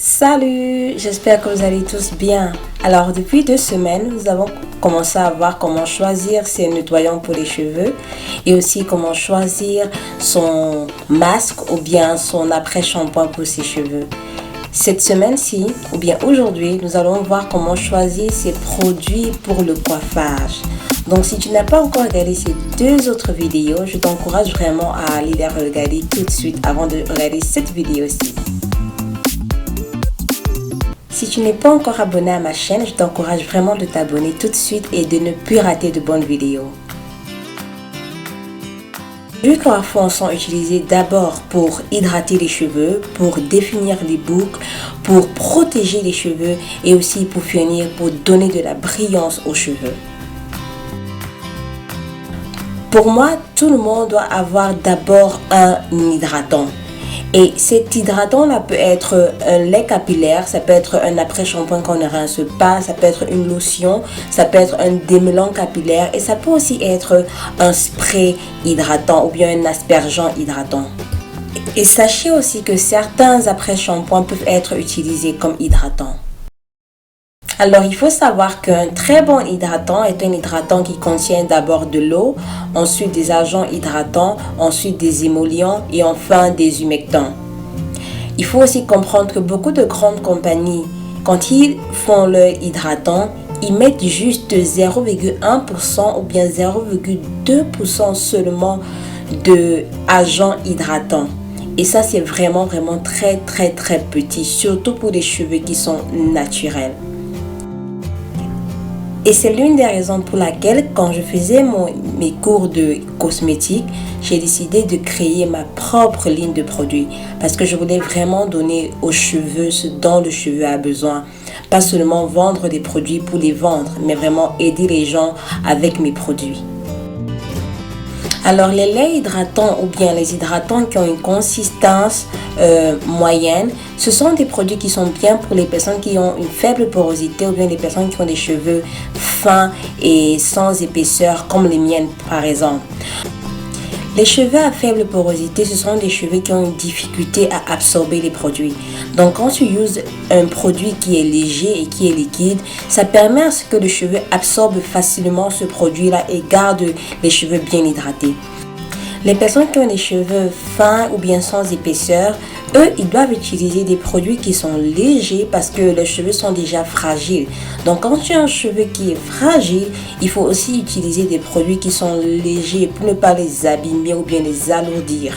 Salut, j'espère que vous allez tous bien. Alors depuis 2 semaines, nous avons commencé à voir comment choisir ses nettoyants pour les cheveux et aussi comment choisir son masque ou bien son après-shampoing pour ses cheveux. Cette semaine-ci, ou bien aujourd'hui, nous allons voir comment choisir ses produits pour le coiffage. Donc si tu n'as pas encore regardé ces deux autres vidéos, je t'encourage vraiment à aller les regarder tout de suite avant de regarder cette vidéo-ci. Si tu n'es pas encore abonné à ma chaîne, je t'encourage vraiment de t'abonner tout de suite et de ne plus rater de bonnes vidéos. Les huiles coiffants sont utilisées d'abord pour hydrater les cheveux, pour définir les boucles, pour protéger les cheveux et aussi pour finir, pour donner de la brillance aux cheveux. Pour moi, tout le monde doit avoir d'abord un hydratant. Et cet hydratant-là peut être un lait capillaire, ça peut être un après-shampoing qu'on ne rince pas, ça peut être une lotion, ça peut être un démêlant capillaire et ça peut aussi être un spray hydratant ou bien un aspergeant hydratant. Et sachez aussi que certains après-shampoings peuvent être utilisés comme hydratants. Alors, il faut savoir qu'un très bon hydratant est un hydratant qui contient d'abord de l'eau, ensuite des agents hydratants, ensuite des émollients et enfin des humectants. Il faut aussi comprendre que beaucoup de grandes compagnies, quand ils font leur hydratant, ils mettent juste 0,1% ou bien 0,2% seulement de agents hydratants. Et ça, c'est vraiment très petit, surtout pour les cheveux qui sont naturels. Et c'est l'une des raisons pour laquelle, quand je faisais mes cours de cosmétique, j'ai décidé de créer ma propre ligne de produits. Parce que je voulais vraiment donner aux cheveux ce dont le cheveu a besoin. Pas seulement vendre des produits pour les vendre, mais vraiment aider les gens avec mes produits. Alors les laits hydratants ou bien les hydratants qui ont une consistance moyenne, ce sont des produits qui sont bien pour les personnes qui ont une faible porosité ou bien les personnes qui ont des cheveux fins et sans épaisseur comme les miennes par exemple. Les cheveux à faible porosité, ce sont des cheveux qui ont une difficulté à absorber les produits. Donc quand tu uses un produit qui est léger et qui est liquide, ça permet à ce que le cheveu absorbe facilement ce produit-là et garde les cheveux bien hydratés. Les personnes qui ont des cheveux fins ou bien sans épaisseur, eux, ils doivent utiliser des produits qui sont légers parce que les cheveux sont déjà fragiles. Donc, quand tu as un cheveu qui est fragile, il faut aussi utiliser des produits qui sont légers pour ne pas les abîmer ou bien les alourdir.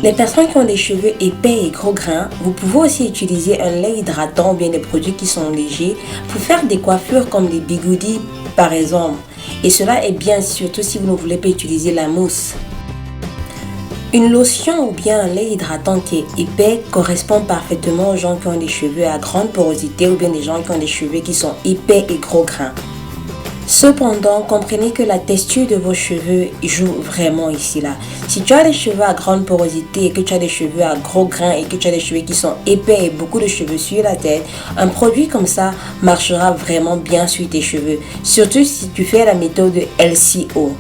Les personnes qui ont des cheveux épais et gros grains, vous pouvez aussi utiliser un lait hydratant ou bien des produits qui sont légers pour faire des coiffures comme les bigoudis par exemple. Et cela est bien surtout si vous ne voulez pas utiliser la mousse. Une lotion ou bien un lait hydratant qui est épais correspond parfaitement aux gens qui ont des cheveux à grande porosité ou bien des gens qui ont des cheveux qui sont épais et gros grains. Cependant, comprenez que la texture de vos cheveux joue vraiment ici là. Si tu as des cheveux à grande porosité et que tu as des cheveux à gros grains et que tu as des cheveux qui sont épais et beaucoup de cheveux sur la tête, un produit comme ça marchera vraiment bien sur tes cheveux. Surtout si tu fais la méthode LCO.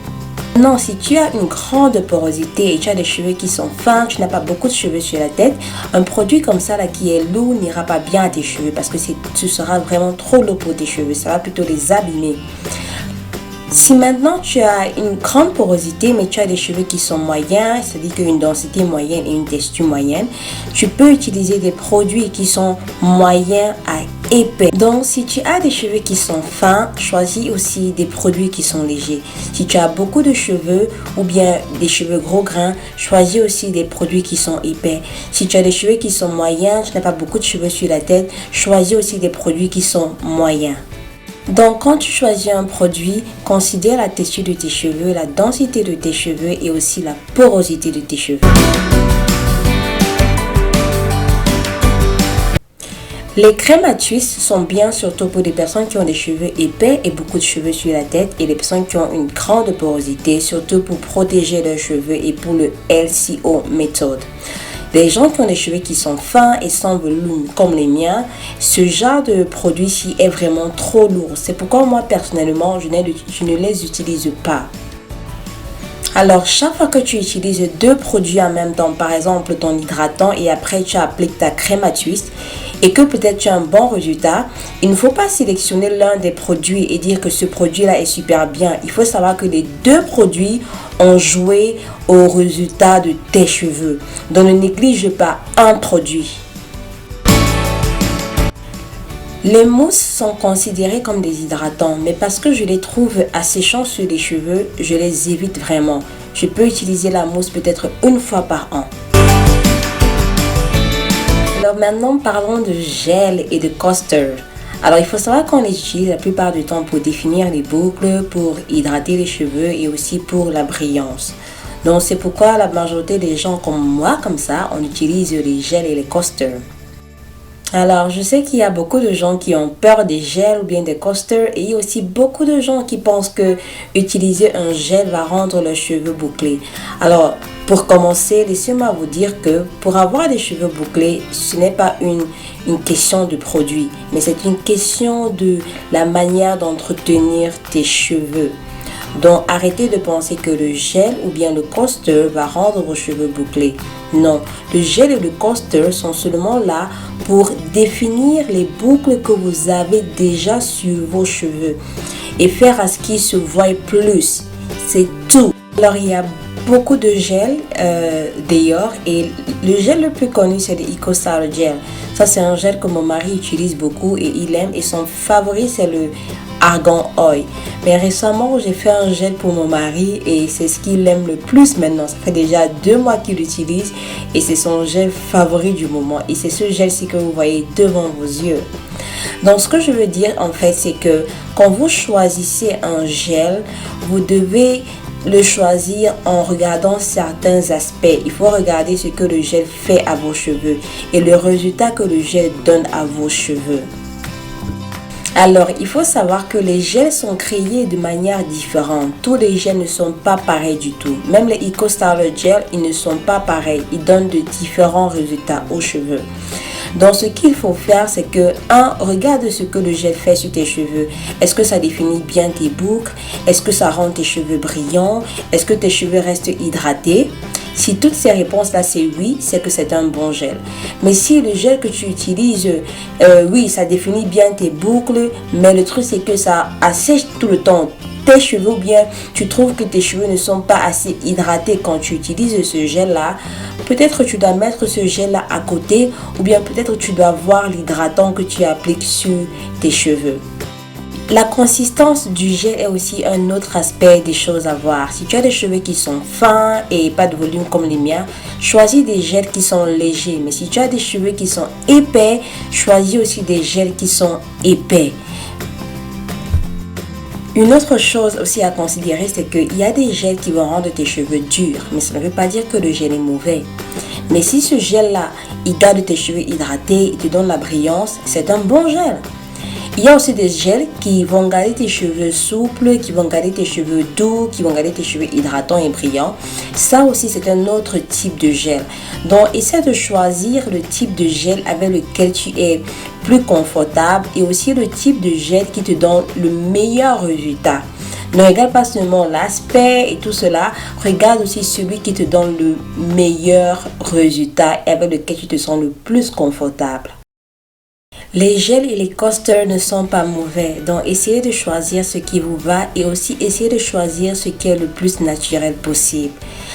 Non, si tu as une grande porosité et tu as des cheveux qui sont fins, tu n'as pas beaucoup de cheveux sur la tête, un produit comme ça là qui est lourd n'ira pas bien à tes cheveux parce que ce sera vraiment trop lourd pour tes cheveux, ça va plutôt les abîmer. Si maintenant tu as une grande porosité mais tu as des cheveux qui sont moyens, c'est-à-dire qu'une densité moyenne et une texture moyenne, tu peux utiliser des produits qui sont moyens à épais. Donc si tu as des cheveux qui sont fins, choisis aussi des produits qui sont légers. Si tu as beaucoup de cheveux ou bien des cheveux gros grains, choisis aussi des produits qui sont épais. Si tu as des cheveux qui sont moyens, tu n'as pas beaucoup de cheveux sur la tête, choisis aussi des produits qui sont moyens. Donc quand tu choisis un produit, considère la texture de tes cheveux, la densité de tes cheveux et aussi la porosité de tes cheveux. Les crèmes à twist sont bien surtout pour des personnes qui ont des cheveux épais et beaucoup de cheveux sur la tête et les personnes qui ont une grande porosité, surtout pour protéger leurs cheveux et pour le LCO méthode. Les gens qui ont des cheveux qui sont fins et sans volume comme les miens, ce genre de produit-ci est vraiment trop lourd. C'est pourquoi moi personnellement, je ne les utilise pas. Alors, chaque fois que tu utilises deux produits en même temps, par exemple ton hydratant et après tu appliques ta crème à twist et que peut-être tu as un bon résultat, il ne faut pas sélectionner l'un des produits et dire que ce produit-là est super bien. Il faut savoir que les deux produits ont joué au résultat de tes cheveux. Donc, ne néglige pas un produit. Les mousses sont considérées comme des hydratants, mais parce que je les trouve asséchants sur les cheveux, je les évite vraiment. Je peux utiliser la mousse peut-être une fois par an. Alors maintenant, parlons de gel et de coaster. Alors il faut savoir qu'on les utilise la plupart du temps pour définir les boucles, pour hydrater les cheveux et aussi pour la brillance. Donc c'est pourquoi la majorité des gens comme moi, comme ça, on utilise les gels et les coasters. Alors, je sais qu'il y a beaucoup de gens qui ont peur des gels ou bien des coasters et il y a aussi beaucoup de gens qui pensent que utiliser un gel va rendre leurs cheveux bouclés. Alors, pour commencer, laissez-moi vous dire que pour avoir des cheveux bouclés, ce n'est pas une question de produit, mais c'est une question de la manière d'entretenir tes cheveux. Donc arrêtez de penser que le gel ou bien le coaster va rendre vos cheveux bouclés. Non, le gel et le coaster sont seulement là pour définir les boucles que vous avez déjà sur vos cheveux et faire à ce qu'ils se voient plus. C'est tout. Alors il y a beaucoup de gel d'ailleurs et le gel le plus connu c'est le EcoStyle Gel. Ça c'est un gel que mon mari utilise beaucoup et il aime et son favori c'est le Argan Oil. Mais récemment j'ai fait un gel pour mon mari et c'est ce qu'il aime le plus maintenant. Ça fait déjà 2 mois qu'il l'utilise et c'est son gel favori du moment et c'est ce gel-ci que vous voyez devant vos yeux. Donc ce que je veux dire en fait c'est que quand vous choisissez un gel, vous devez le choisir en regardant certains aspects. Il faut regarder ce que le gel fait à vos cheveux et le résultat que le gel donne à vos cheveux. Alors, il faut savoir que les gels sont créés de manière différente. Tous les gels ne sont pas pareils du tout. Même les EcoStyle Gel, ils ne sont pas pareils. Ils donnent de différents résultats aux cheveux. Donc, ce qu'il faut faire, c'est que, regarde ce que le gel fait sur tes cheveux. Est-ce que ça définit bien tes boucles? Est-ce que ça rend tes cheveux brillants? Est-ce que tes cheveux restent hydratés? Si toutes ces réponses-là, c'est oui, c'est que c'est un bon gel. Mais si le gel que tu utilises, oui, ça définit bien tes boucles, mais le truc, c'est que ça assèche tout le temps tes cheveux ou bien tu trouves que tes cheveux ne sont pas assez hydratés quand tu utilises ce gel-là, peut-être tu dois mettre ce gel-là à côté ou bien peut-être tu dois voir l'hydratant que tu appliques sur tes cheveux. La consistance du gel est aussi un autre aspect des choses à voir. Si tu as des cheveux qui sont fins et pas de volume comme les miens, choisis des gels qui sont légers. Mais si tu as des cheveux qui sont épais, choisis aussi des gels qui sont épais. Une autre chose aussi à considérer, c'est qu'il y a des gels qui vont rendre tes cheveux durs. Mais ça ne veut pas dire que le gel est mauvais. Mais si ce gel-là, il garde tes cheveux hydratés, il te donne la brillance, c'est un bon gel. Il y a aussi des gels qui vont garder tes cheveux souples, qui vont garder tes cheveux doux, qui vont garder tes cheveux hydratants et brillants. Ça aussi, c'est un autre type de gel. Donc, essaie de choisir le type de gel avec lequel tu es plus confortable et aussi le type de gel qui te donne le meilleur résultat. Ne regarde pas seulement l'aspect et tout cela, regarde aussi celui qui te donne le meilleur résultat et avec lequel tu te sens le plus confortable. Les gels et les coasters ne sont pas mauvais, donc essayez de choisir ce qui vous va et aussi essayez de choisir ce qui est le plus naturel possible.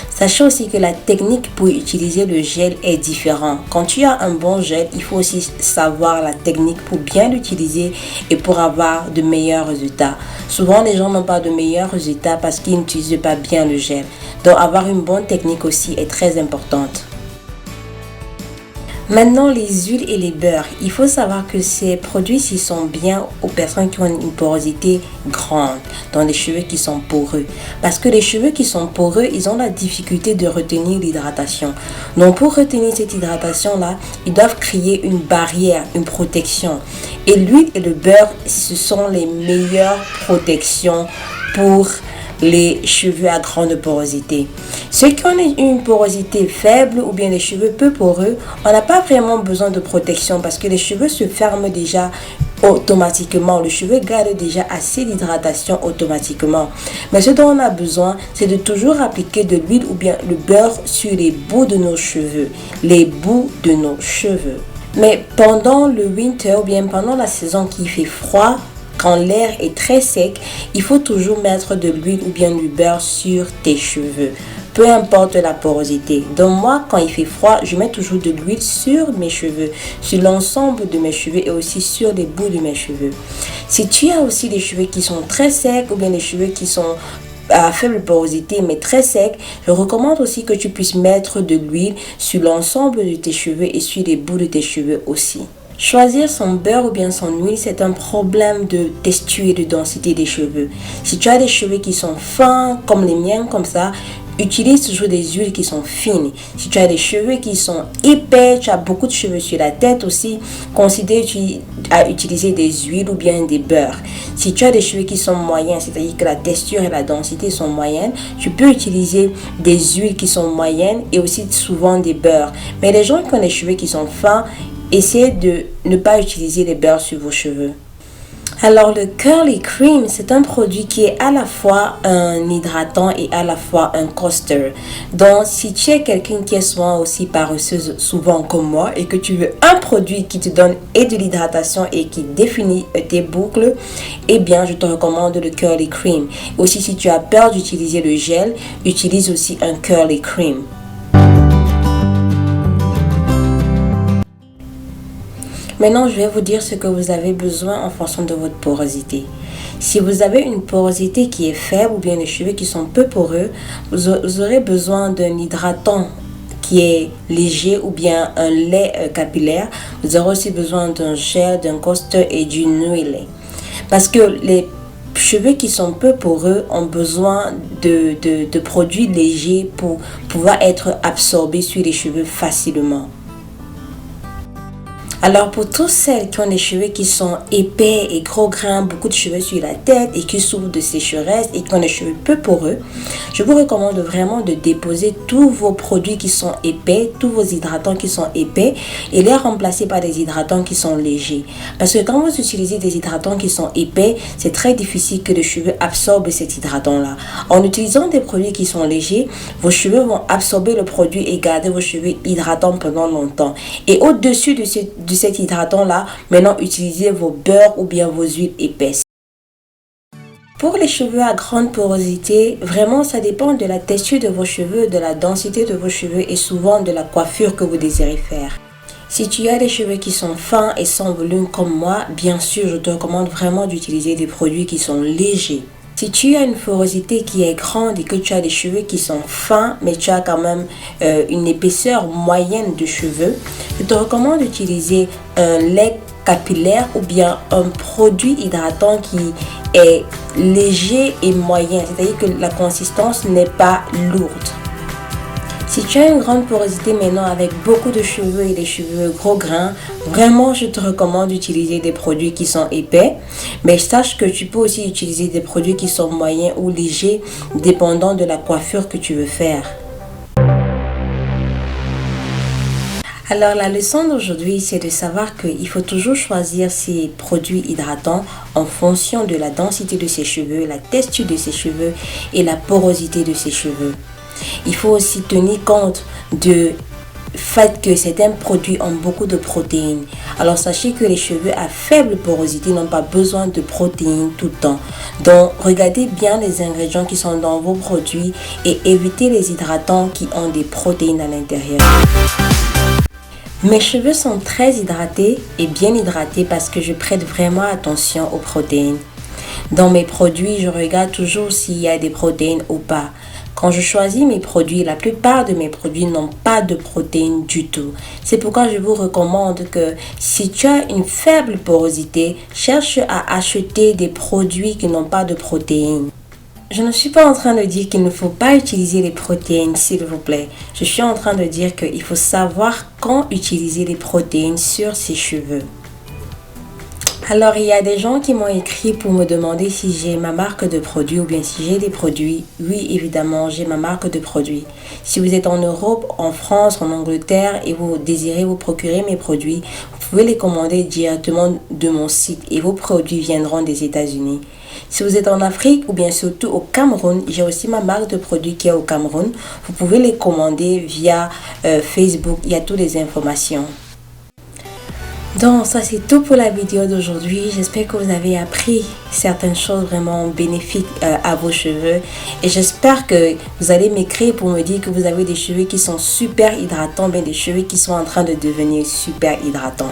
Sachez aussi que la technique pour utiliser le gel est différente. Quand tu as un bon gel, il faut aussi savoir la technique pour bien l'utiliser et pour avoir de meilleurs résultats. Souvent, les gens n'ont pas de meilleurs résultats parce qu'ils n'utilisent pas bien le gel. Donc, avoir une bonne technique aussi est très importante. Maintenant, les huiles et les beurres. Il faut savoir que ces produits-ci sont bien aux personnes qui ont une porosité grande, dans les cheveux qui sont poreux. Parce que les cheveux qui sont poreux, ils ont la difficulté de retenir l'hydratation. Donc, pour retenir cette hydratation-là, ils doivent créer une barrière, une protection. Et l'huile et le beurre, ce sont les meilleures protections pour les cheveux à grande porosité. Ceux qui ont une porosité faible ou bien les cheveux peu poreux, on n'a pas vraiment besoin de protection parce que les cheveux se ferment déjà automatiquement. Le cheveu garde déjà assez d'hydratation automatiquement. Mais ce dont on a besoin, c'est de toujours appliquer de l'huile ou bien le beurre sur les bouts de nos cheveux. Les bouts de nos cheveux. Mais pendant le winter ou bien pendant la saison qui fait froid, quand l'air est très sec, il faut toujours mettre de l'huile ou bien du beurre sur tes cheveux. Peu importe la porosité. Donc moi, quand il fait froid, je mets toujours de l'huile sur mes cheveux, sur l'ensemble de mes cheveux et aussi sur les bouts de mes cheveux. Si tu as aussi des cheveux qui sont très secs ou bien des cheveux qui sont à faible porosité mais très secs, je recommande aussi que tu puisses mettre de l'huile sur l'ensemble de tes cheveux et sur les bouts de tes cheveux aussi. Choisir son beurre ou bien son huile, c'est un problème de texture et de densité des cheveux. Si tu as des cheveux qui sont fins comme les miens comme ça, utilise toujours des huiles qui sont fines. Si tu as des cheveux qui sont épais, tu as beaucoup de cheveux sur la tête aussi, considère à utiliser des huiles ou bien des beurres. Si tu as des cheveux qui sont moyens, c'est-à-dire que la texture et la densité sont moyennes, tu peux utiliser des huiles qui sont moyennes et aussi souvent des beurres. Mais les gens qui ont des cheveux qui sont fins, essayez de ne pas utiliser les beurres sur vos cheveux. Alors le Curly Cream, c'est un produit qui est à la fois un hydratant et à la fois un coaster. Donc si tu es quelqu'un qui est souvent aussi paresseuse, souvent comme moi, et que tu veux un produit qui te donne et de l'hydratation et qui définit tes boucles, eh bien je te recommande le Curly Cream. Aussi si tu as peur d'utiliser le gel, utilise aussi un Curly Cream. Maintenant, je vais vous dire ce que vous avez besoin en fonction de votre porosité. Si vous avez une porosité qui est faible ou bien des cheveux qui sont peu poreux, vous aurez besoin d'un hydratant qui est léger ou bien un lait capillaire. Vous aurez aussi besoin d'un gel, d'un coaster et d'une huile. Parce que les cheveux qui sont peu poreux ont besoin de produits légers pour pouvoir être absorbés sur les cheveux facilement. Alors pour toutes celles qui ont des cheveux qui sont épais et gros grains, beaucoup de cheveux sur la tête et qui souffrent de sécheresse et qui ont des cheveux peu poreux, je vous recommande vraiment de déposer tous vos produits qui sont épais, tous vos hydratants qui sont épais et les remplacer par des hydratants qui sont légers. Parce que quand vous utilisez des hydratants qui sont épais, c'est très difficile que les cheveux absorbent cet hydratant-là. En utilisant des produits qui sont légers, vos cheveux vont absorber le produit et garder vos cheveux hydratants pendant longtemps. Et au-dessus de cet hydratant-là, maintenant utilisez vos beurres ou bien vos huiles épaisses. Pour les cheveux à grande porosité, vraiment ça dépend de la texture de vos cheveux, de la densité de vos cheveux et souvent de la coiffure que vous désirez faire. Si tu as des cheveux qui sont fins et sans volume comme moi, bien sûr je te recommande vraiment d'utiliser des produits qui sont légers. Si tu as une porosité qui est grande et que tu as des cheveux qui sont fins, mais tu as quand même une épaisseur moyenne de cheveux, je te recommande d'utiliser un lait capillaire ou bien un produit hydratant qui est léger et moyen, c'est-à-dire que la consistance n'est pas lourde. Si tu as une grande porosité maintenant avec beaucoup de cheveux et des cheveux gros grains, vraiment je te recommande d'utiliser des produits qui sont épais. Mais sache que tu peux aussi utiliser des produits qui sont moyens ou légers, dépendant de la coiffure que tu veux faire. Alors la leçon d'aujourd'hui, c'est de savoir qu'il faut toujours choisir ses produits hydratants en fonction de la densité de ses cheveux, la texture de ses cheveux et la porosité de ses cheveux. Il faut aussi tenir compte du fait que certains produits ont beaucoup de protéines. Alors sachez que les cheveux à faible porosité n'ont pas besoin de protéines tout le temps. Donc regardez bien les ingrédients qui sont dans vos produits et évitez les hydratants qui ont des protéines à l'intérieur. Mes cheveux sont très hydratés et bien hydratés parce que je prête vraiment attention aux protéines. Dans mes produits, je regarde toujours s'il y a des protéines ou pas. Quand je choisis mes produits, la plupart de mes produits n'ont pas de protéines du tout. C'est pourquoi je vous recommande que si tu as une faible porosité, cherche à acheter des produits qui n'ont pas de protéines. Je ne suis pas en train de dire qu'il ne faut pas utiliser les protéines, s'il vous plaît. Je suis en train de dire qu'il faut savoir quand utiliser les protéines sur ses cheveux. Alors, il y a des gens qui m'ont écrit pour me demander si j'ai ma marque de produits ou bien si j'ai des produits. Oui, évidemment, j'ai ma marque de produits. Si vous êtes en Europe, en France, en Angleterre et vous désirez vous procurer mes produits, vous pouvez les commander directement de mon site et vos produits viendront des États-Unis. Si vous êtes en Afrique ou bien surtout au Cameroun, j'ai aussi ma marque de produits qui est au Cameroun. Vous pouvez les commander via Facebook, il y a toutes les informations. Donc ça c'est tout pour la vidéo d'aujourd'hui. J'espère que vous avez appris certaines choses vraiment bénéfiques à vos cheveux. Et j'espère que vous allez m'écrire pour me dire que vous avez des cheveux qui sont super hydratants, bien des cheveux qui sont en train de devenir super hydratants.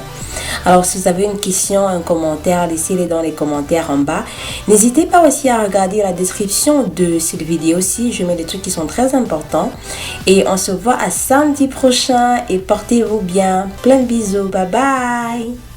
Alors si vous avez une question, un commentaire, laissez-les dans les commentaires en bas. N'hésitez pas aussi à regarder la description de cette vidéo-ci. Je mets des trucs qui sont très importants. Et on se voit à samedi prochain et portez-vous bien. Plein de bisous. Bye bye.